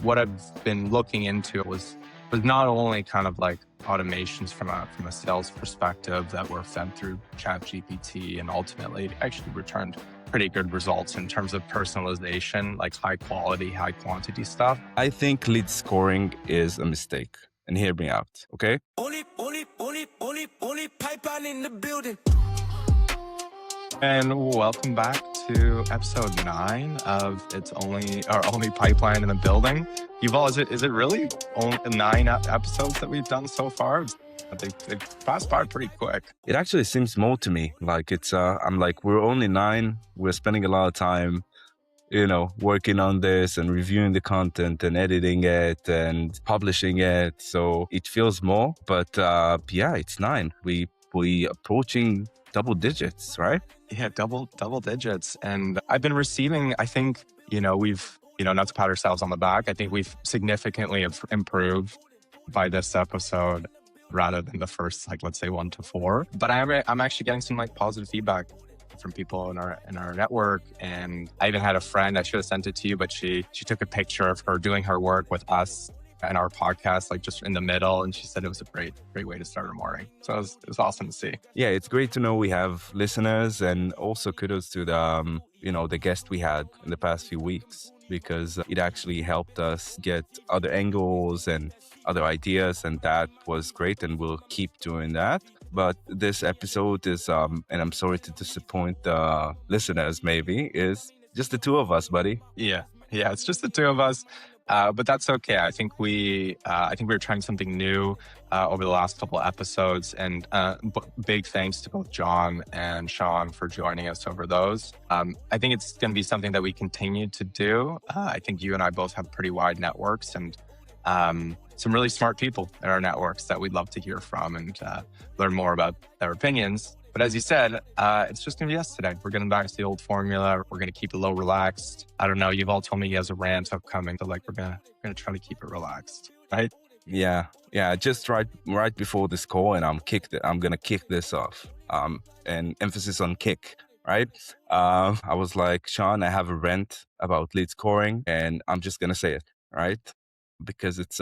what I've been looking into was not only kind of like automations from a sales perspective that were fed through ChatGPT, and ultimately it actually returned pretty good results in terms of personalization, like high quality, high quantity stuff. I think lead scoring is a mistake. And hear me out, okay? Only pipeline in the building. And welcome back to episode 9 of Only Pipeline in the Building. Yuval, is it really only 9 episodes that we've done so far? They've passed by pretty quick. It actually seems more to me like I'm like, we're only 9. We're spending a lot of time, working on this and reviewing the content and editing it and publishing it. So it feels more, but yeah, it's 9. We approaching double digits, right? Yeah, double digits. And I've been receiving, I think, we've, not to pat ourselves on the back, I think we've significantly improved by this episode rather than the first, let's say 1 to 4. But I'm actually getting some positive feedback from people in our network. And I even had a friend, I should have sent it to you, but she took a picture of her doing her work with us and our podcast, just in the middle. And she said it was a great way to start her morning. So it was awesome to see. Yeah, it's great to know we have listeners, and also kudos to the, the guest we had in the past few weeks, because it actually helped us get other angles and other ideas. And that was great. And we'll keep doing that. But this episode is, and I'm sorry to disappoint the listeners, maybe, is just the 2 of us, buddy. Yeah, it's just the 2 of us. But that's okay. I think we were trying something new over the last couple of episodes, and big thanks to both John and Sean for joining us over those. I think it's going to be something that we continue to do. I think you and I both have pretty wide networks, and some really smart people in our networks that we'd love to hear from and learn more about their opinions. But as you said, it's just going to be us today. We're going back to the old formula. We're going to keep it low relaxed. I don't know. Yuval told me he has a rant upcoming. So we're going to try to keep it relaxed, right? Yeah. Just right before this call, and I'm going to kick this off. And emphasis on kick, right? I was like, Sean, I have a rant about lead scoring, and I'm just going to say it, right? Because it's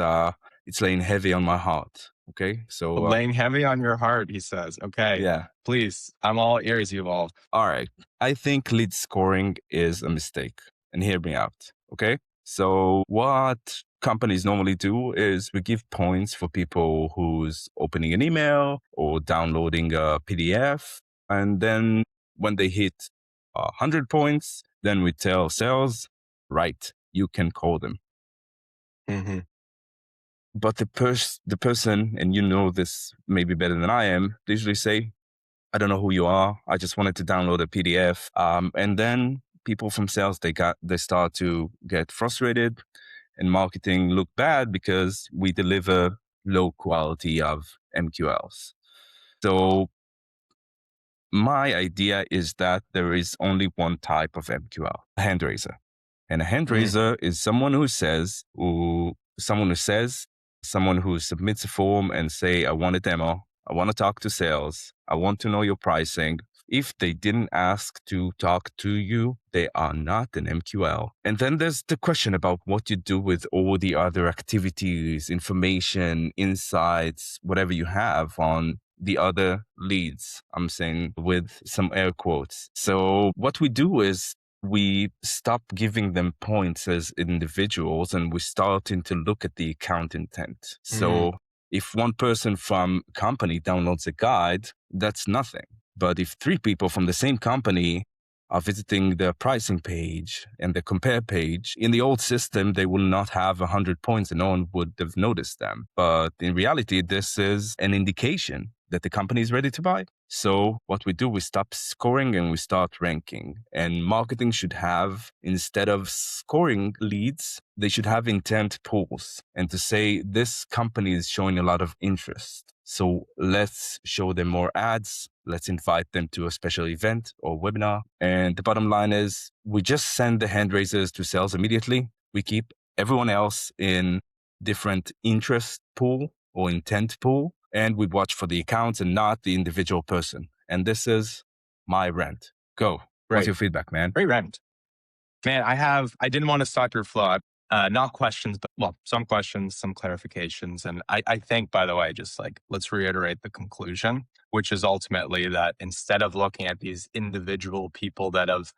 laying heavy on my heart. Okay, so laying heavy on your heart, he says. Okay, yeah, please, I'm all ears, Yuval. All right, I think lead scoring is a mistake, and hear me out. Okay, so what companies normally do is we give points for people who's opening an email or downloading a PDF, and then when they hit 100 points, then we tell sales, right, you can call them. Mm-hmm. But the person, and you know this maybe better than I am, they usually say, I don't know who you are. I just wanted to download a PDF. And then people from sales, they start to get frustrated, and marketing look bad because we deliver low quality of MQLs. So my idea is that there is only one type of MQL, a hand raiser. And a hand raiser is someone who submits a form and say, I want a demo. I want to talk to sales. I want to know your pricing. If they didn't ask to talk to you, they are not an MQL. And then there's the question about what you do with all the other activities, information, insights, whatever you have on the other leads. I'm saying with some air quotes. So what we do is we stop giving them points as individuals, and we're starting to look at the account intent. So if one person from a company downloads a guide, that's nothing. But if 3 people from the same company are visiting the pricing page and the compare page, in the old system, they will not have 100 points and no one would have noticed them. But in reality, this is an indication that the company is ready to buy. So what we do, we stop scoring and we start ranking. And marketing should have, instead of scoring leads, they should have intent pools and to say, this company is showing a lot of interest. So let's show them more ads. Let's invite them to a special event or webinar. And the bottom line is we just send the hand raisers to sales immediately. We keep everyone else in different interest pool or intent pool. And we watch for the accounts and not the individual person. And this is my rant. Go. What's your feedback, man? Great rant. Man, I didn't want to stop your flow. Not questions, but well, some questions, some clarifications. And I think, by the way, just like let's reiterate the conclusion, which is ultimately that instead of looking at these individual people that have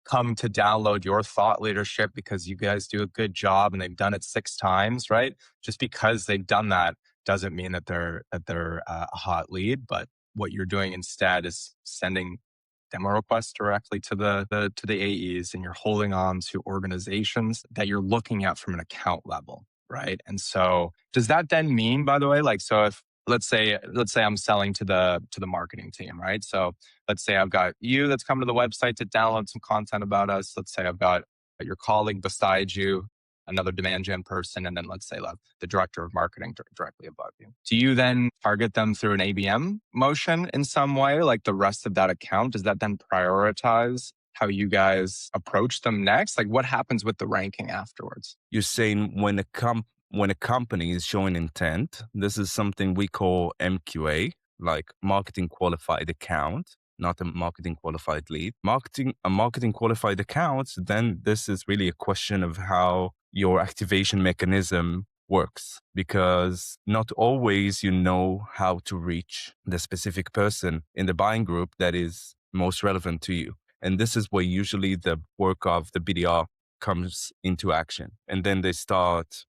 come to download your thought leadership because you guys do a good job and they've done it 6 times, right? Just because they've done that doesn't mean that they're a hot lead. But what you're doing instead is sending demo requests directly to the AEs, and you're holding on to organizations that you're looking at from an account level, right? And so does that then mean, by the way, like, so if let's say I'm selling to the marketing team, right? So let's say I've got you that's come to the website to download some content about us. Let's say I've got your colleague beside you, another demand gen person, and then let's say like the director of marketing directly above you. Do you then target them through an ABM motion in some way, like the rest of that account? Does that then prioritize how you guys approach them next? Like what happens with the ranking afterwards? You're saying when a company is showing intent, this is something we call MQA, like marketing qualified account, not a marketing qualified lead. A marketing qualified account, then this is really a question of how your activation mechanism works, because not always you know how to reach the specific person in the buying group that is most relevant to you. And this is where usually the work of the BDR comes into action. And then they start,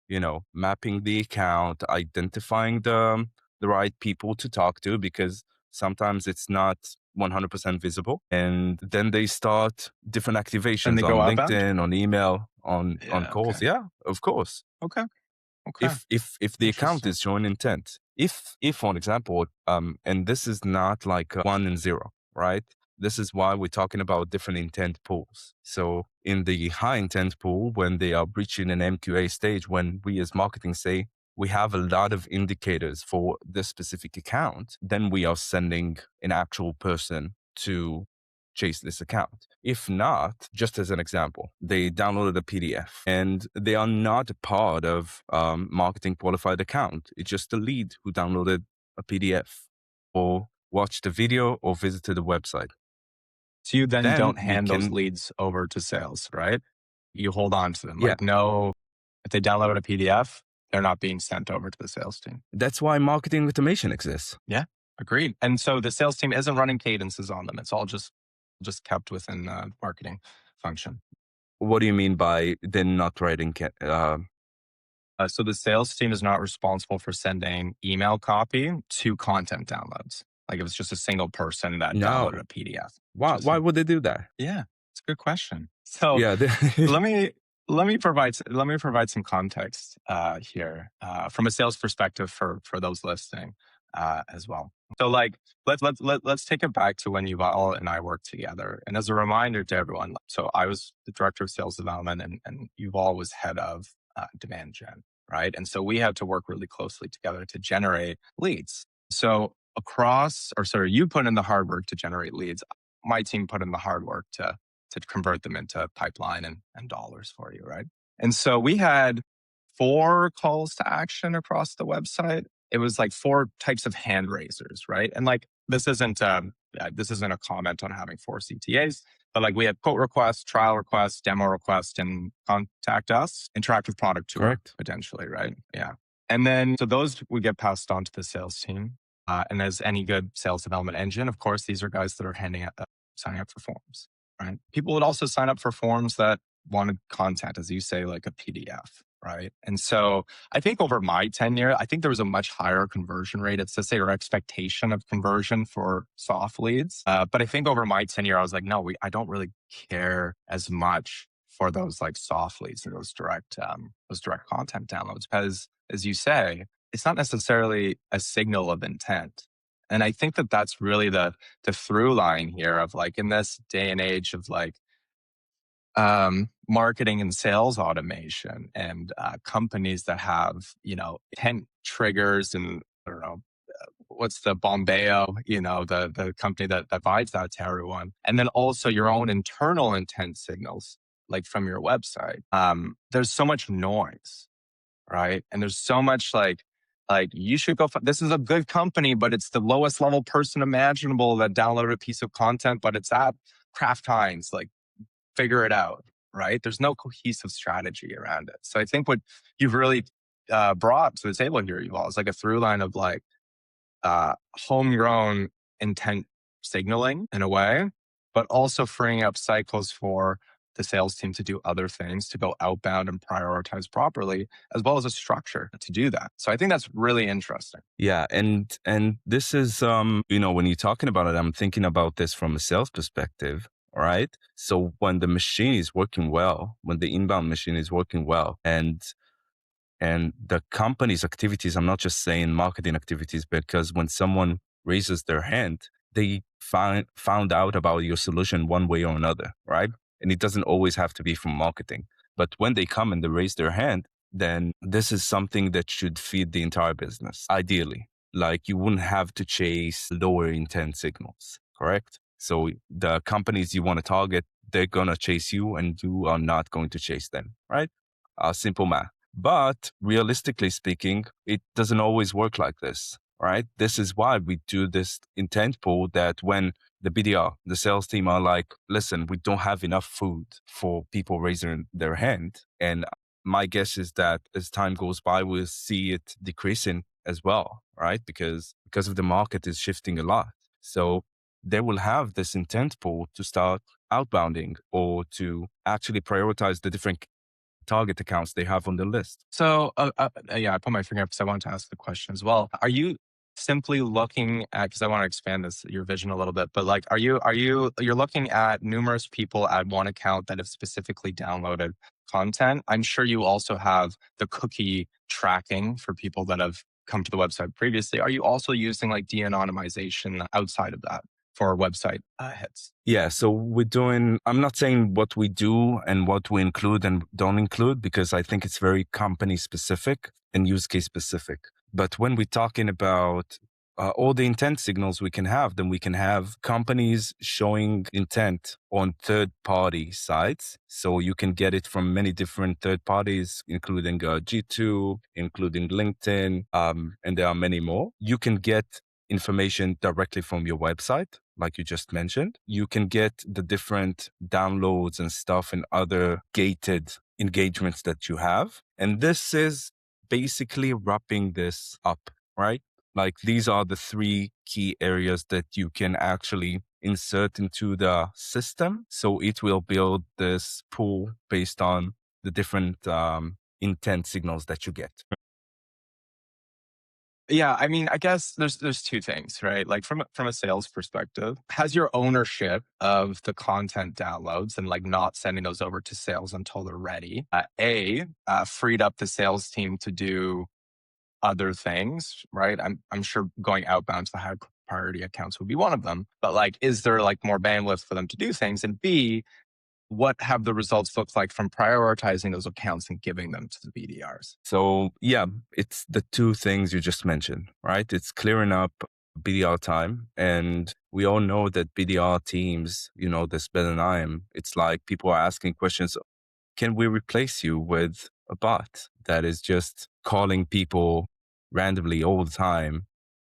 mapping the account, identifying the right people to talk to, because sometimes it's not 100% visible. And then they start different And activations they on go outbound? LinkedIn, on email, on Yeah, calls. okay. Yeah, of course. Okay. Okay. If the account Interesting. is showing intent, if for example, and this is not like 1 and 0, right? This is why we're talking about different intent pools. So in the high intent pool, when they are reaching an MQA stage, when we as marketing say we have a lot of indicators for this specific account, then we are sending an actual person to chase this account. If not, just as an example, they downloaded a PDF and they are not a part of marketing qualified account. It's just a lead who downloaded a PDF or watched a video or visited the website. So you then Then don't we hand those can, leads over to sales, right? You hold on to them. yeah, Like, no, if they download a PDF, they're not being sent over to the sales team. that's why marketing automation exists. Yeah, agreed. And so the sales team isn't running cadences on them. It's all just kept within the marketing function. What do you mean by they're not writing? So the sales team is not responsible for sending email copy to content downloads. Like it was just a single person that downloaded No. a PDF. Why Interesting. would they do that? Yeah, it's a good question. So Yeah. let me let me provide some context here from a sales perspective for those listening as well. So like let's take it back to when Yuval and I worked together. And as a reminder to everyone, so I was the director of sales development, and Yuval was head of demand gen, right? And so we had to work really closely together to generate leads. So you put in the hard work to generate leads. My team put in the hard work to convert them into pipeline and dollars for you, right? And so we had 4 calls to action across the website. It was like 4 types of hand raisers, right? And like this isn't a comment on having 4 CTAs, but like we had quote requests, trial requests, demo requests, and contact us, interactive product tour Correct. potentially, right? Yeah. And then so those would get passed on to the sales team. And as any good sales development engine, of course, these are guys that are signing up for forms, right? People would also sign up for forms that wanted content, as you say, like a PDF, right? And so I think over my tenure, I think there was a much higher conversion rate. It's to say, or expectation of conversion for soft leads. But I think over my tenure, I was like, no, I don't really care as much for those like soft leads and those direct content downloads, because as you say, it's not necessarily a signal of intent. And I think that that's really the through line here of like in this day and age of like marketing and sales automation and companies that have, intent triggers and I don't know, what's the Bombeo, the company that provides that to everyone. And then also your own internal intent signals, like from your website. There's so much noise, right? And there's so much like you should go. This is a good company, but it's the lowest level person imaginable that downloaded a piece of content, but it's at Kraft Heinz. Like figure it out, right? There's no cohesive strategy around it. So I think what you've really brought to the table here, Yuval, is like a through line of like homegrown intent signaling in a way, but also freeing up cycles for the sales team to do other things, to go outbound and prioritize properly, as well as a structure to do that. So I think that's really interesting. Yeah, and this is when you're talking about it, I'm thinking about this from a sales perspective. All right. So when the machine is working well, when the inbound machine is working well, and the company's activities, I'm not just saying marketing activities, because when someone raises their hand, they found out about your solution one way or another, right? And it doesn't always have to be from marketing. But when they come and they raise their hand, then this is something that should feed the entire business, ideally. Like you wouldn't have to chase lower intent signals, correct? So the companies you want to target, they're going to chase you and you are not going to chase them, right? Simple math. But realistically speaking, it doesn't always work like this, right? This is why we do this intent pool that when the BDR, the sales team are like, listen, we don't have enough food for people raising their hand. And my guess is that as time goes by, we'll see it decreasing as well, right? Because of the market is shifting a lot. So they will have this intent pool to start outbounding or to actually prioritize the different target accounts they have on the list. So, yeah, I put my finger up because I wanted to ask the question as well. Are you simply looking at, because I want to expand this, your vision a little bit, but like, you're looking at numerous people at one account that have specifically downloaded content? I'm sure you also have the cookie tracking for people that have come to the website previously. Are you also using like de-anonymization outside of that for website hits? Yeah, so I'm not saying what we do and what we include and don't include, because I think it's very company specific and use case specific. But when we're talking about all the intent signals we can have, then we can have companies showing intent on third party sites. So you can get it from many different third parties, including G2, including LinkedIn, and there are many more. You can get information directly from your website, like you just mentioned. You can get the different downloads and stuff and other gated engagements that you have. And this is basically wrapping this up, right? Like these are the three key areas that you can actually insert into the system. So it will build this pool based on the different intent signals that you get. Yeah, I mean, I guess there's two things, right? Like from a sales perspective, has your ownership of the content downloads and like not sending those over to sales until they're ready, freed up the sales team to do other things, right? I'm sure going outbound to the high priority accounts would be one of them, but like, is there like more bandwidth for them to do things? And B, what have the results looked like from prioritizing those accounts and giving them to the BDRs? So yeah, it's the two things you just mentioned, right? It's clearing up BDR time. And we all know that BDR teams, you know this better than I am. It's like people are asking questions. Can we replace you with a bot that is just calling people randomly all the time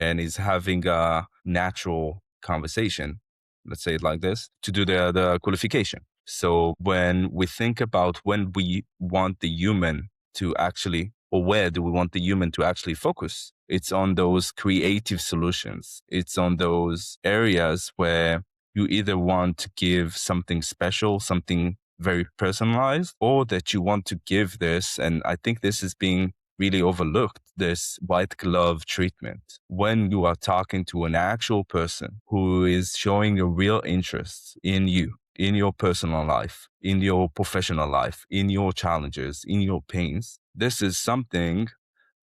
and is having a natural conversation? Let's say it like this to do the qualification. So when we think about when we want the human to actually, or where do we want the human to actually focus? It's on those creative solutions. It's on those areas where you either want to give something special, something very personalized, or that you want to give this. And I think this is being really overlooked, this white glove treatment. When you are talking to an actual person who is showing a real interest in you, in your personal life, in your professional life, in your challenges, in your pains, this is something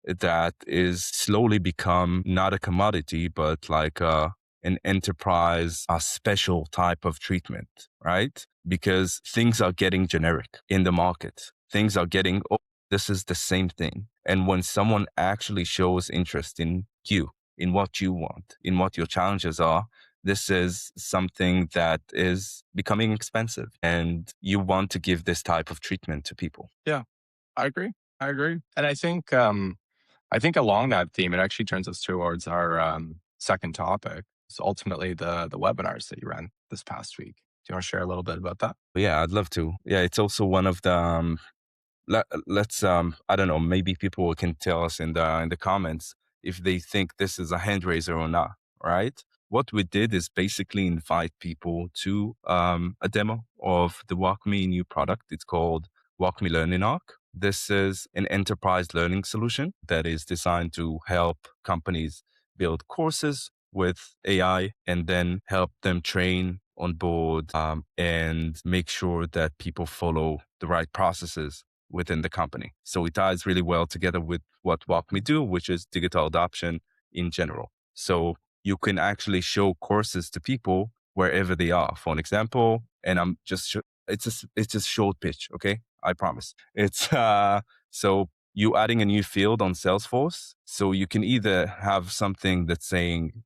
that is slowly become not a commodity, but like an enterprise, a special type of treatment, right? Because things are getting generic in the market. Things are getting, oh, this is the same thing. And when someone actually shows interest in you, in what you want, in what your challenges are, this is something that is becoming expensive. And you want to give this type of treatment to people. Yeah, I agree. I agree. And I think along that theme, it actually turns us towards our second topic. So ultimately the webinars that you ran this past week. Do you want to share a little bit about that? Yeah, I'd love to. Yeah, it's also one of the let's I don't know, maybe people can tell us in the comments if they think this is a hand raiser or not, right? What we did is basically invite people to a demo of the WalkMe new product. It's called WalkMe Learning Arc. This is an enterprise learning solution that is designed to help companies build courses with AI and then help them train on board and make sure that people follow the right processes within the company. So it ties really well together with what WalkMe do, which is digital adoption in general. So you can actually show courses to people wherever they are. For an example, and I'm just it's a short pitch, okay? I promise. It's so you adding a new field on Salesforce, so you can either have something that's saying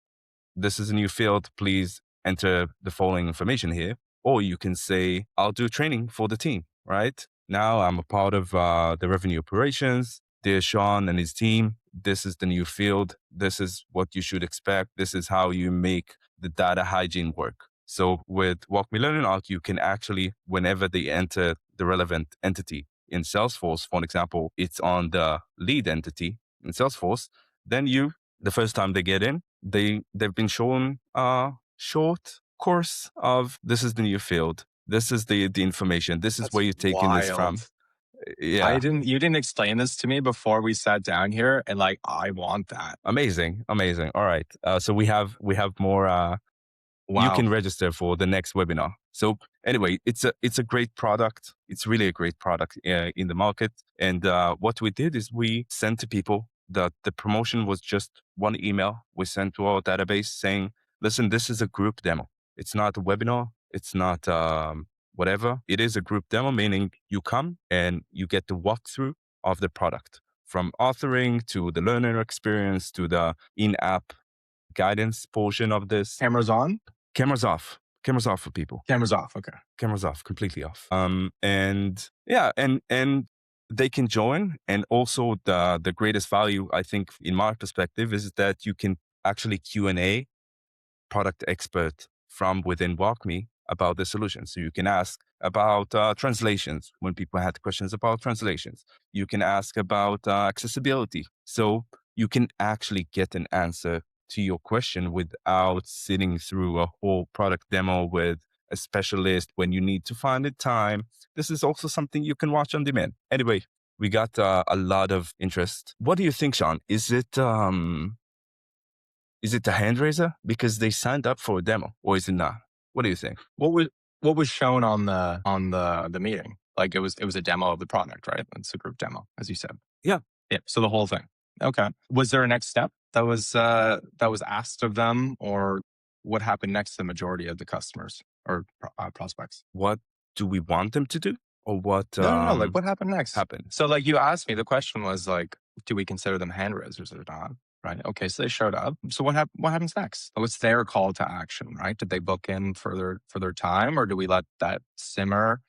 this is a new field, please enter the following information here. Or you can say, I'll do training for the team, right? Now I'm a part of the revenue operations. Dear Sean and his team, this is the new field. This is what you should expect. This is how you make the data hygiene work. So with WalkMe Learning Arc, you can actually, whenever they enter the relevant entity in Salesforce, for example, it's on the lead entity in Salesforce, then the first time they get in, they've been shown a short course of this is the new field, this is the information, this is That's where you're taking this from. wild. Yeah, You didn't explain this to me before we sat down here, and like, I want that. amazing, amazing. All right, so we have more you Wow. can register for the next webinar. So anyway, it's a great product. It's really a great product in the market. And what we did is we sent to people that the promotion was just one email we sent to our database saying, "Listen, this is a group demo. It's not a webinar. It's not whatever. It is a group demo, meaning you come and you get the walkthrough of the product." From authoring to the learner experience to the in-app guidance portion of this. Cameras on? Cameras off. Cameras off for people. Cameras off. Okay. Cameras off, completely off. And yeah, and they can join. And also the greatest value, I think, in my perspective, is that you can actually Q&A product expert from within WalkMe about the solution. So you can ask about translations when people had questions about translations. You can ask about accessibility. So you can actually get an answer to your question without sitting through a whole product demo with a specialist when you need to find the time. This is also something you can watch on demand. Anyway, we got a lot of interest. What do you think, Sean? Is it a hand raiser because they signed up for a demo, or is it not? What do you think? What was shown on the meeting? Like it was a demo of the product, right? It's a group demo, as you said. Yeah. Yeah. So the whole thing. Okay. Was there a next step that was asked of them, or what happened next to the majority of the customers or prospects? What do we want them to do, or what No. Like, what happened next? happened? So, like, you asked me, the question was like, do we consider them hand raisers or not? Right. Okay. So they showed up. So what happens next? What's their call to action? Right. Did they book in for their time, or do we let that simmer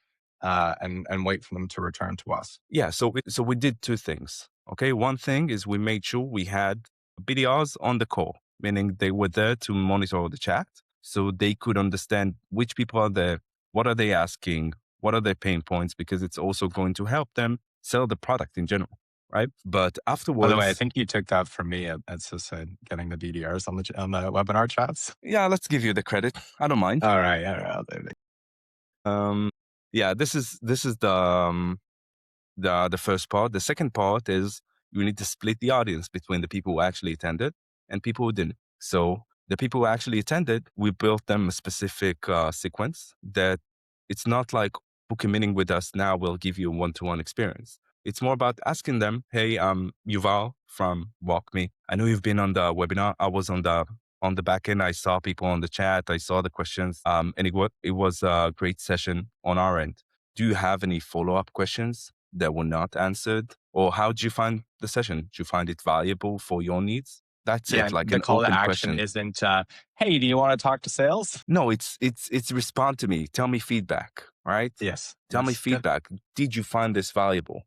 and wait for them to return to us? Yeah. So we did two things. Okay. One thing is we made sure we had BDRs on the call, meaning they were there to monitor the chat, so they could understand which people are there, what are they asking, what are their pain points, because it's also going to help them sell the product in general, right? But By the way, I afterwards, think you took that from me at Suicide, getting the BDRs on the webinar chats. yeah, let's give you the credit. I don't mind. All right. I'll do it. Yeah, this is the first part. The second part is you need to split the audience between the people who actually attended and people who didn't. So the people who actually attended, we built them a specific sequence that it's not like book a meeting with us now, we'll give you a one-to-one experience. It's more about asking them, hey, I'm Yuval from WalkMe. I know you've been on the webinar. I was on the back end. I saw people on the chat. I saw the questions. And it was a great session on our end. Do you have any follow-up questions that were not answered? Or how did you find the session? Did you find it valuable for your needs? That's Yeah. it, like The an call to open action question. isn't, hey, do you want to talk to sales? No, it's respond to me. Tell me feedback, right? Yes. Tell me Yes. Good. feedback. Did you find this valuable?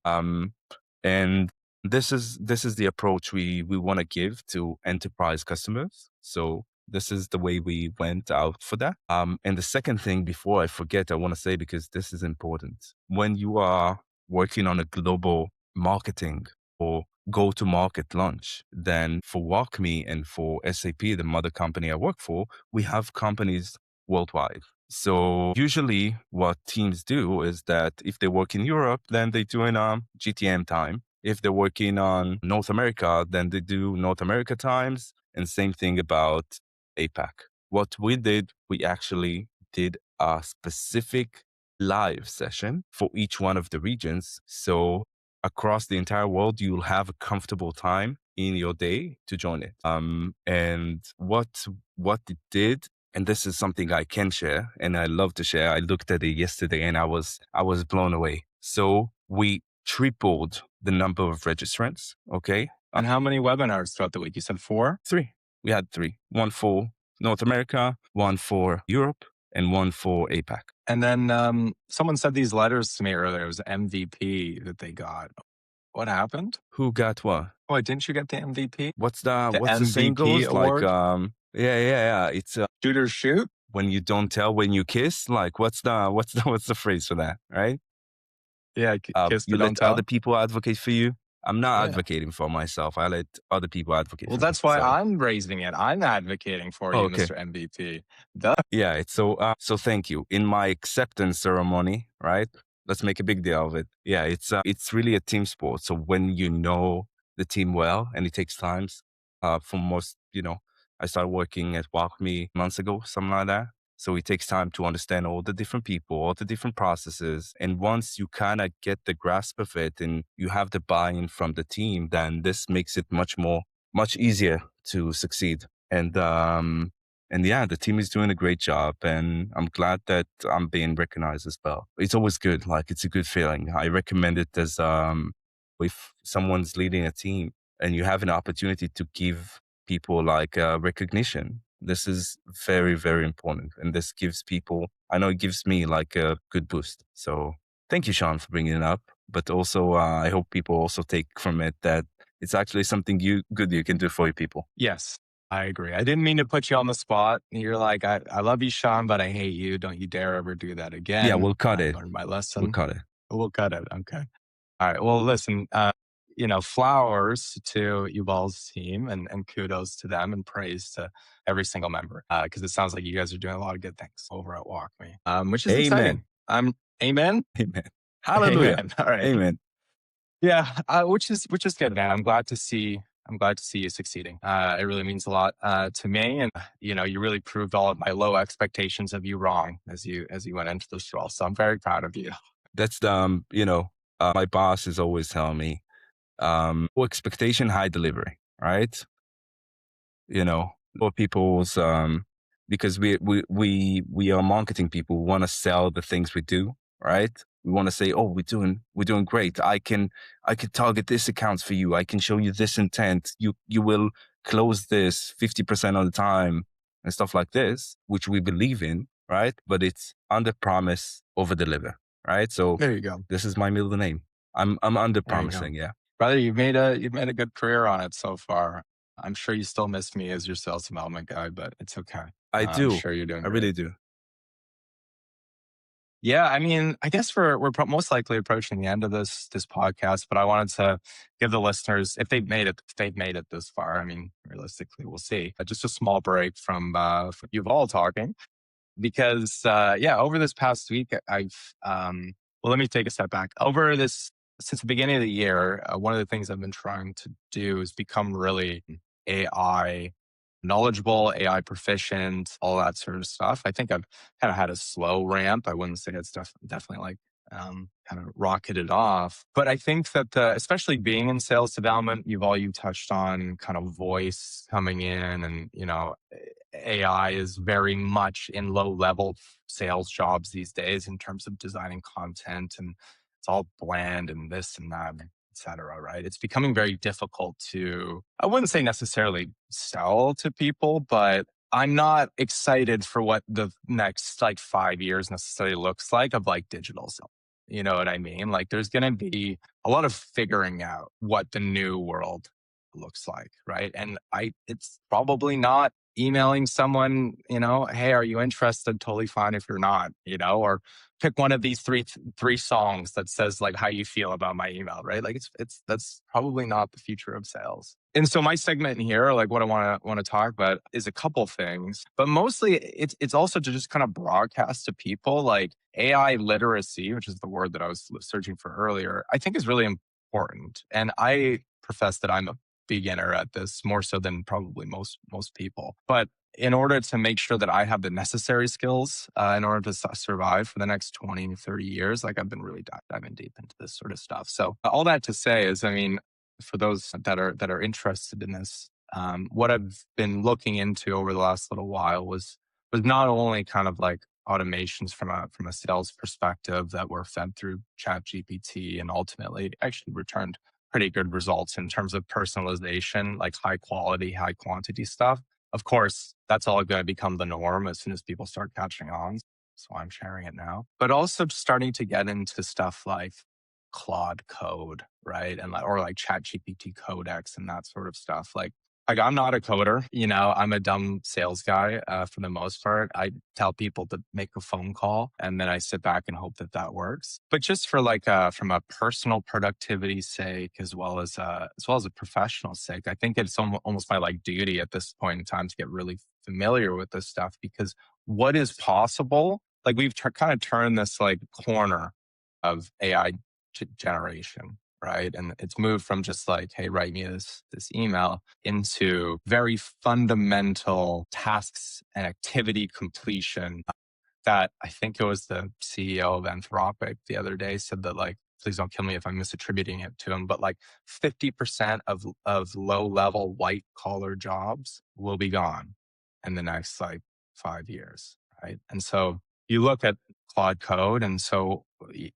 And this is the approach we want to give to enterprise customers. So This is the way we went out for that. And the second thing, before I forget, I want to say, because this is important. When you are working on a global marketing or go to market launch, then for WalkMe and for SAP, the mother company I work for, we have companies worldwide. So usually what teams do is that if they work in Europe, then they do in GTM time. If they're working on North America, then they do North America times. And same thing about APAC. What we did, we actually did a specific live session for each one of the regions. So across the entire world, you'll have a comfortable time in your day to join it. And what it did, and this is something I can share and I love to share. I looked at it yesterday and I was blown away. So we tripled the number of registrants. Okay. And how many webinars throughout the week? You said 4? Three. We had three. One for North America, one for Europe, and one for APAC. And then someone said these letters to me earlier. It was MVP that they got. What happened? Who got what? Oh, didn't you get the MVP? What's The the saying MVP goes? award? Yeah. It's Shoot or shoot? when you don't tell when you kiss. Like what's the phrase for that, right? Yeah, kiss You but don't let tell. other people advocate for you. I'm not Yeah. advocating for myself. I let other people advocate Well, for me. that's why So- I'm raising it. I'm advocating for you, Oh, okay. Mr. MVP. Duh. Yeah, it's so thank you. In my acceptance ceremony, right? Let's make a big deal of it. Yeah, it's really a team sport. So when you know the team well, and it takes times, for most, I started working at WalkMe months ago, something like that. So it takes time to understand all the different people, all the different processes. And once you kind of get the grasp of it and you have the buy-in from the team, then this makes it much easier to succeed. And yeah, the team is doing a great job, and I'm glad that I'm being recognized as well. It's always good. Like, it's a good feeling. I recommend it as if someone's leading a team and you have an opportunity to give people like recognition. This is very, very important, and this gives people. I know it gives me like a good boost. So thank you, Sean, for bringing it up. But also, I hope people also take from it that it's actually something good you can do for your people. Yes, I agree. I didn't mean to put you on the spot. You're like, I love you, Sean, but I hate you. Don't you dare ever do that again. Yeah, we'll cut I it. learned my lesson. We'll cut it. We'll cut it. Okay. All right. Well, listen, flowers to Yuval's team and kudos to them and praise to every single member. Because it sounds like you guys are doing a lot of good things over at WalkMe, which is exciting. Amen. Amen. Amen. Hallelujah. Amen. All right. Amen. Yeah, which is good, man. I'm glad to see you succeeding. It really means a lot to me, and you really proved all of my low expectations of you wrong as you went into this role. So I'm very proud of you. That's my boss is always telling me, low expectation, high delivery, right? For people's because we are marketing people. We want to sell the things we do, right? We want to say, oh, we're doing great. I can target this accounts for you. I can show you this intent. You will close this 50% of the time and stuff like this, which we believe in, right? But it's under promise, over deliver, right? So There you go. this is my middle name. I'm under There you go. promising, yeah. Brother, you've made a good career on it so far. I'm sure you still miss me as your sales development guy, but it's okay. I do. I'm sure you're doing I great. really do. Yeah, I mean, I guess we're most likely approaching the end of this podcast, but I wanted to give the listeners, if they've made it this far. I mean, realistically, we'll see. Just a small break from Yuval talking, because over this past week, I've well, let me take a step back. Since the beginning of the year, one of the things I've been trying to do is become really AI knowledgeable, AI proficient, all that sort of stuff. I think I've kind of had a slow ramp. I wouldn't say it's definitely like kind of rocketed off. But I think that especially being in sales development, you touched on kind of voice coming in, and AI is very much in low level sales jobs these days in terms of designing content, and it's all bland and this and that, etc. Right? It's becoming very difficult to, I wouldn't say necessarily sell to people, but I'm not excited for what the next like 5 years necessarily looks like of like digital sales. You know what I mean? Like there's going to be a lot of figuring out what the new world looks like, right? And it's probably not emailing someone, hey, are you interested? Totally fine if you're not, or pick one of these three songs that says like how you feel about my email, right? Like it's that's probably not the future of sales. And so my segment here, like what I want to talk about is a couple things, but mostly it's also to just kind of broadcast to people like AI literacy, which is the word that I was searching for earlier, I think is really important. And I profess that I'm a beginner at this more so than probably most people. But in order to make sure that I have the necessary skills in order to survive for the next 20 to 30 years, like I've been really diving deep into this sort of stuff. So all that to say is, I mean, for those that are interested in this, what I've been looking into over the last little while was not only kind of like automations from a sales perspective that were fed through Chat GPT and ultimately actually returned pretty good results in terms of personalization, like high quality, high quantity stuff. Of course, that's all going to become the norm as soon as people start catching on. So I'm sharing it now. But also starting to get into stuff like Claude code, right? And or like Chat GPT codex and that sort of stuff. Like I'm not a coder, I'm a dumb sales guy for the most part. I tell people to make a phone call and then I sit back and hope that that works. But just for like from a personal productivity sake as well as a professional sake, I think it's almost my like duty at this point in time to get really familiar with this stuff because what is possible, like we've kind of turned this like corner of AI generation, right? And it's moved from just like, hey, write me this email into very fundamental tasks and activity completion that I think it was the CEO of Anthropic the other day said that like, please don't kill me if I'm misattributing it to him, but like 50% of low level white collar jobs will be gone in the next like 5 years, right? And so you look at Claude Code, and so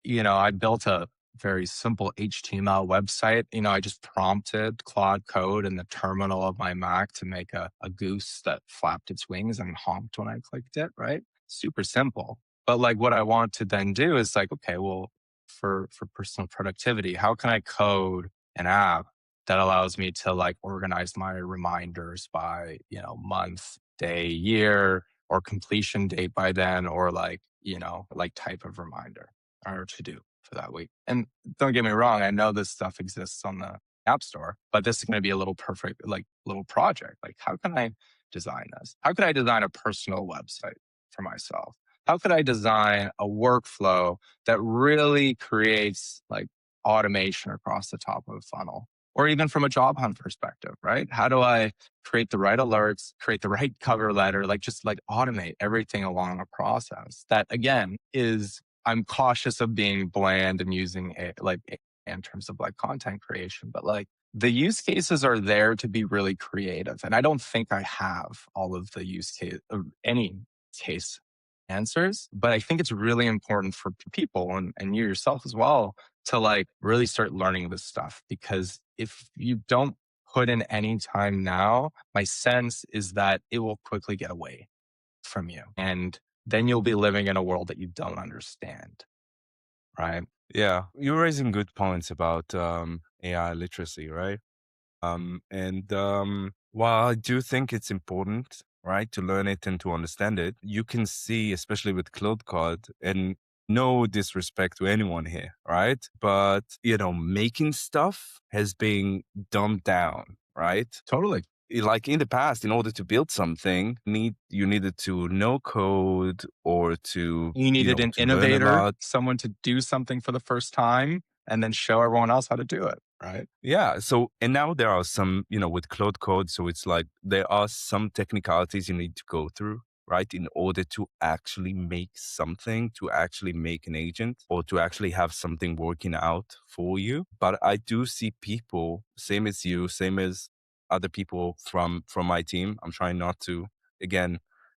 I built a very simple HTML website. I just prompted Claude Code in the terminal of my Mac to make a goose that flapped its wings and honked when I clicked it, right? Super simple. But like what I want to then do is like, okay, well, for personal productivity, how can I code an app that allows me to like organize my reminders by, month, day, year, or completion date by then, or like, like type of reminder or to do for that week. And don't get me wrong, I know this stuff exists on the App Store, but this is going to be a little perfect, like little project. Like, how can I design this? How could I design a personal website for myself? How could I design a workflow that really creates like automation across the top of a funnel? Or even from a job hunt perspective, right? How do I create the right alerts, create the right cover letter, like just like automate everything along a process that again is I'm cautious of being bland and using in terms of like content creation, but like the use cases are there to be really creative. And I don't think I have all of the use case or any case answers, but I think it's really important for people and you yourself as well to like really start learning this stuff because if you don't put in any time now, my sense is that it will quickly get away from you. And then you'll be living in a world that you don't understand. Right. Yeah, you're raising good points about AI literacy, right? While I do think it's important, right, to learn it and to understand it, you can see, especially with Cloud Code, and no disrespect to anyone here, right? But, making stuff has been dumbed down, right? Totally. Like in the past, in order to build something, you needed to know code or to, You needed an to learn a innovator, lot. someone to do something for the first time and then show everyone else how to do it. Right. Yeah. So, and now there are some, with Cloud Code. So it's like there are some technicalities you need to go through, right? In order to actually make something, to actually make an agent or to actually have something working out for you. But I do see people, same as you, same as other people from my team. I'm trying not to, again,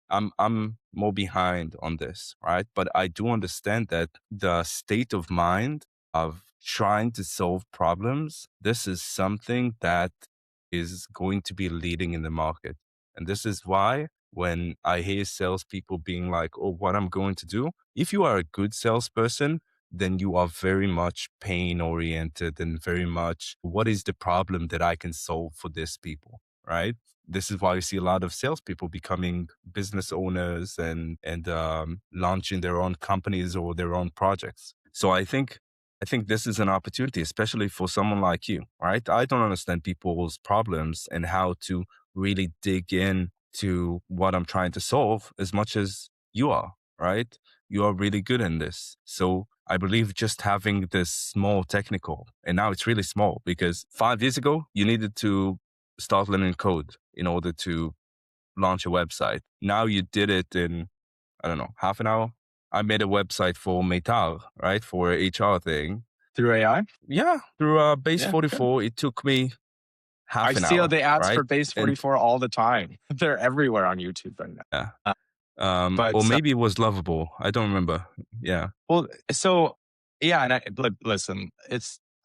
I'm more behind on this, right? But I do understand that the state of mind of trying to solve problems, this is something that is going to be leading in the market. And this is why when I hear salespeople being like, oh, what I'm going to do, if you are a good salesperson, then you are very much pain oriented and very much what is the problem that I can solve for these people, right? This is why you see a lot of salespeople becoming business owners and launching their own companies or their own projects. So I think this is an opportunity, especially for someone like you, right? I don't understand people's problems and how to really dig in to what I'm trying to solve as much as you are, right? You are really good in this. So I believe just having this small technical, and now it's really small because 5 years ago, you needed to start learning code in order to launch a website. Now you did it in, I don't know, half an hour. I made a website for Metal, right? For a HR thing. Through AI? Yeah, through Base Yeah, good. 44, it took me I half an see hour, the ads right? for Base And 44 all the time. They're everywhere on YouTube right now. yeah, Uh, or but maybe it was Lovable. I don't remember. Yeah, Well, so yeah, and listen,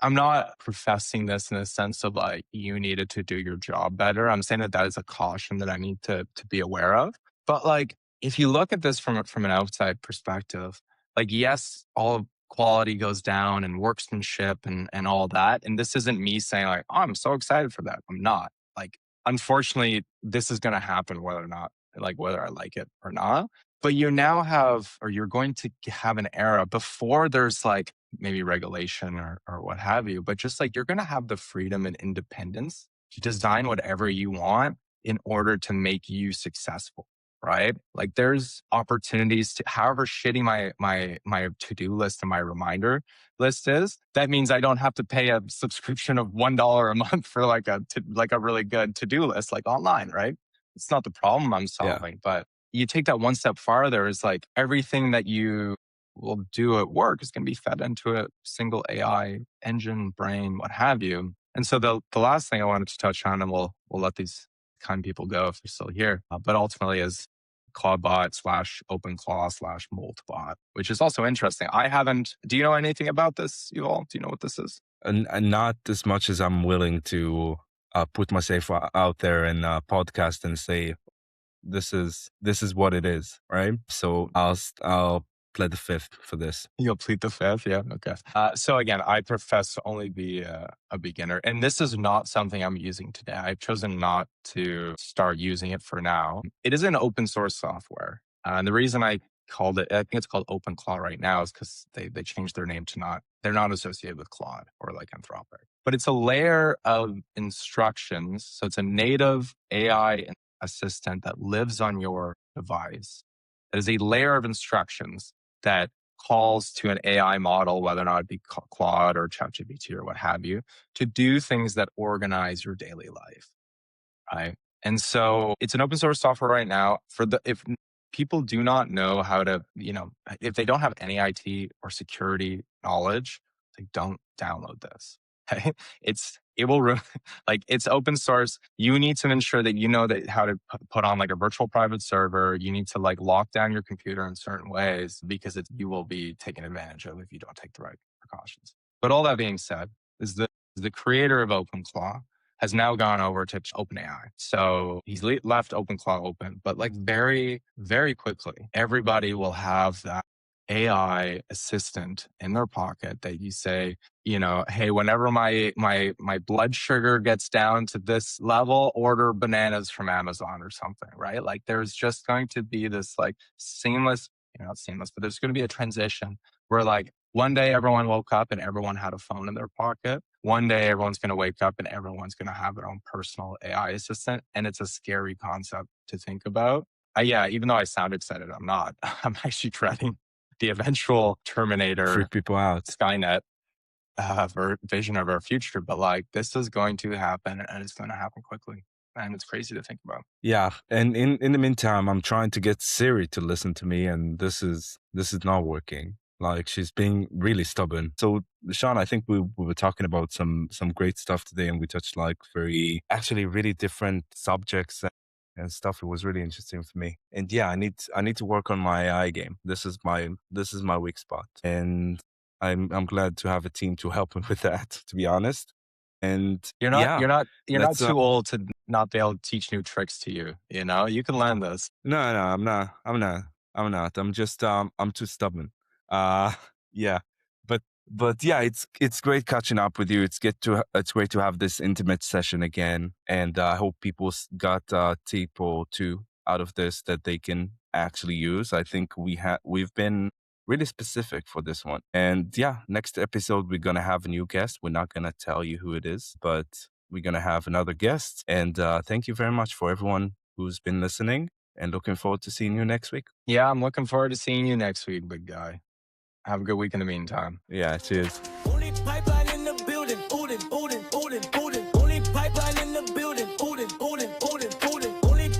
I'm not professing this in a sense of like you needed to do your job better. I'm saying that is a caution that I need to be aware of. But like, if you look at this from an outside perspective, like yes, all quality goes down and workmanship and all that. And this isn't me saying like, oh, I'm so excited for that. I'm not. Like, unfortunately, this is going to happen whether or not, like whether I like it or not. But you now have, or you're going to have an era before there's like maybe regulation or what have you, but just like you're going to have the freedom and independence to design whatever you want in order to make you successful. Right. Like there's opportunities to, however shitty my to-do list and my reminder list is, that means I don't have to pay a subscription of $1 a month for like a really good to-do list, like online. Right. It's not the problem I'm yeah, solving, but you take that one step farther, is like everything that you will do at work is going to be fed into a single AI engine, brain, what have you. And so the last thing I wanted to touch on, and we'll let these kind people go if they're still here, but ultimately is Clawbot slash OpenClaw slash Moltbot, which is also interesting. I haven't. Do you know anything about this, you all? Do you know what this is? and not as much as I'm willing to put myself out there and podcast and say this is what it is, right? So I'll play the fifth for this. You'll plead the fifth, yeah. Okay. So again, I profess to only be a beginner, and this is not something I'm using today. I've chosen not to start using it for now. It is an open source software, and the reason I called it, I think it's called OpenClaw right now, is because they changed their name to not. They're not associated with Claude or like Anthropic, but it's a layer of instructions. So it's a native AI assistant that lives on your device. It is a layer of instructions that calls to an AI model, whether or not it be Claude or ChatGPT or what have you, to do things that organize your daily life. Right. And so it's an open source software right now. If people do not know how to, if they don't have any IT or security knowledge, they don't download this. Okay. It will like it's open source. You need to ensure that you know that how to put on like a virtual private server. You need to like lock down your computer in certain ways because you will be taken advantage of if you don't take the right precautions. But all that being said, is the creator of OpenClaw has now gone over to OpenAI. So he's left OpenClaw open, but like very, very quickly, everybody will have that AI assistant in their pocket that you say, hey, whenever my blood sugar gets down to this level, order bananas from Amazon or something, right? Like there's just going to be this like seamless, not seamless, but there's going to be a transition where like one day everyone woke up and everyone had a phone in their pocket. One day everyone's going to wake up and everyone's going to have their own personal AI assistant. And it's a scary concept to think about. Yeah, even though I sound excited, I'm not. I'm actually dreading the eventual Terminator Freak people out. Skynet vision of our future. But like this is going to happen and it's going to happen quickly. And it's crazy to think about. Yeah, and in the meantime, I'm trying to get Siri to listen to me, and this is not working. Like she's being really stubborn. So, Sean, I think we were talking about some great stuff today, and we touched like very actually really different subjects and stuff. It was really interesting for me. And yeah, I need to work on my AI game. This is my weak spot, and I'm glad to have a team to help me with that. To be honest, and You're not yeah, you're not you're not let's too old to not be able to teach new tricks to you. You can learn this. No, I'm not. I'm not. I'm not. I'm just I'm too stubborn. Uh yeah. But But yeah, it's great catching up with you. It's great to have this intimate session again, and I hope people got a tip or two out of this that they can actually use. I think we've been really specific for this one, and yeah, next episode we're gonna have a new guest. We're not gonna tell you who it is, but we're gonna have another guest. And thank you very much for everyone who's been listening, and looking forward to seeing you next week. Yeah, I'm looking forward to seeing you next week, big guy. Have a good week in the meantime. Yeah, cheers.